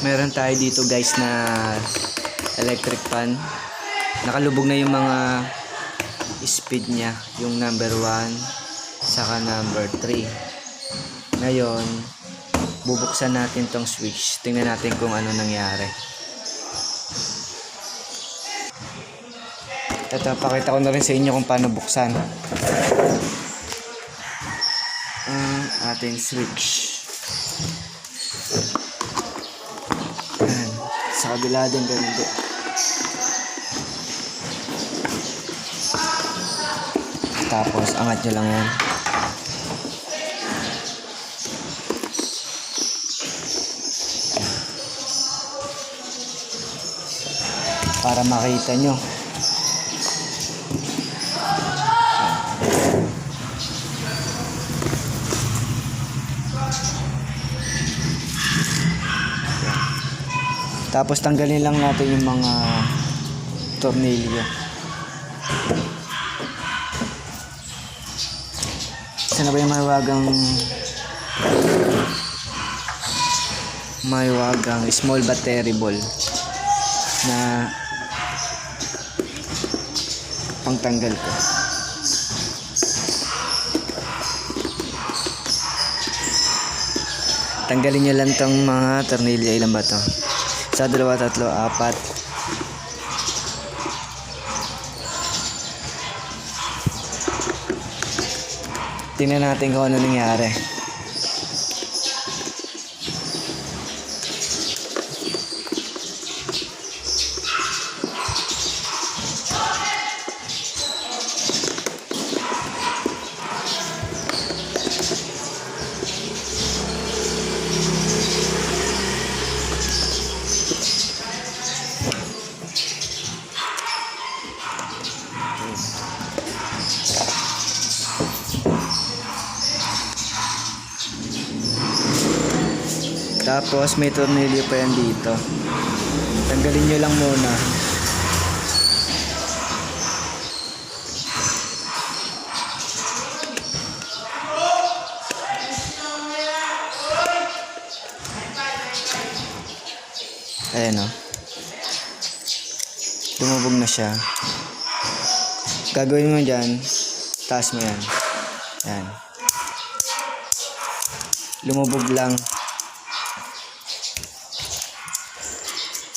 Meron tayo dito guys na electric fan. Nakalubog na yung mga speed niya, yung number 1 saka number 3. Ngayon bubuksan natin tong switch, tingnan natin kung ano nangyari. Ito, pakita ko na rin sa inyo kung paano buksan ang ating switch. Ayan. Sa kabila din ganito. Tapos angat nyo lang yan. Para makita nyo. Tapos tanggalin lang natin yung mga tornilyo. Sana ba yung mahiwagang small battery ball na pangtanggal ko. Tanggalin nyo lang tong mga tornilyo. Ilan ba to? 1, 2, 3, 4. Tingnan natin kung ano nangyari. Tapos may tornilyo pa yan dito. Tanggalin nyo lang muna. Ayan o. Lumubog na siya. Gagawin mo dyan, taas mo yan. Ayan. Lumubog lang.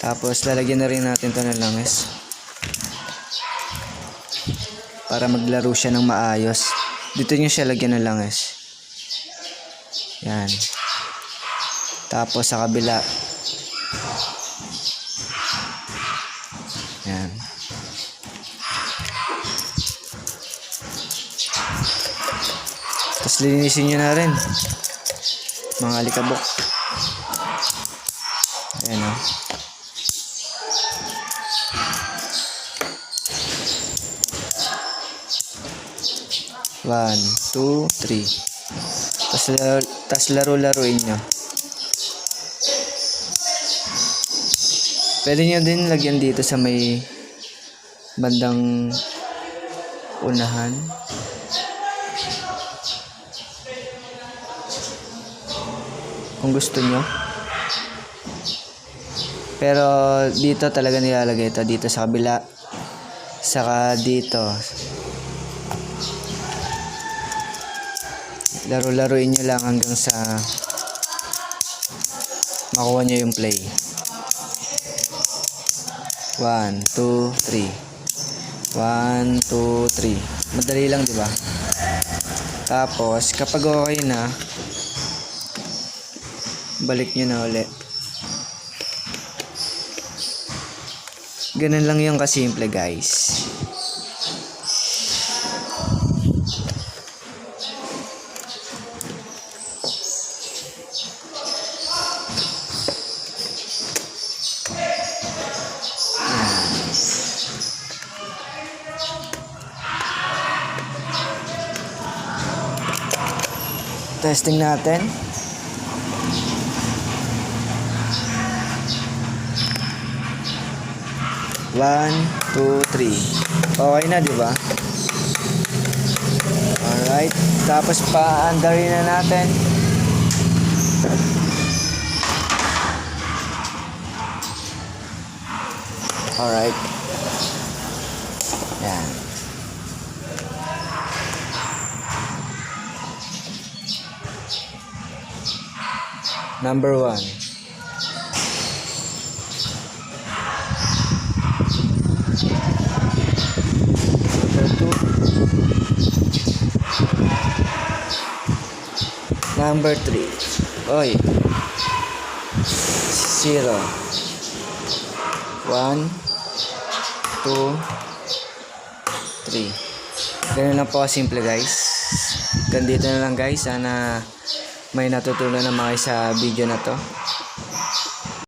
Tapos lalagyan na rin natin ito ng langis para maglaro siya ng maayos. Dito nyo siya lagyan ng langis. Yan. Tapos sa kabila. Yan. Tapos linisin nyo na rin mga alikabok. Ayan o. One, two, three. Tas laro-laruin nyo. Pwede nyo din lagyan dito sa may bandang unahan. Kung gusto nyo. Pero dito talaga nilalagay ito. Dito sa kabila. Saka dito. Laro-laruin nyo lang hanggang sa makuha nyo yung play. 1, 2, 3. 1, 2, 3. Madali lang, di ba? Tapos, kapag okay na, balik nyo na ulit. Ganun lang yung kasimple, guys. Testing natin. One, two, three. Okay na, di ba? Alright. Tapos paandarin na natin. Alright. Yan. Number 1. Number 3. Oy. 0. 1, 2, 3. Ganun lang po simple guys. Ganito na lang guys. Sana may natutunan naman kayo sa video na to.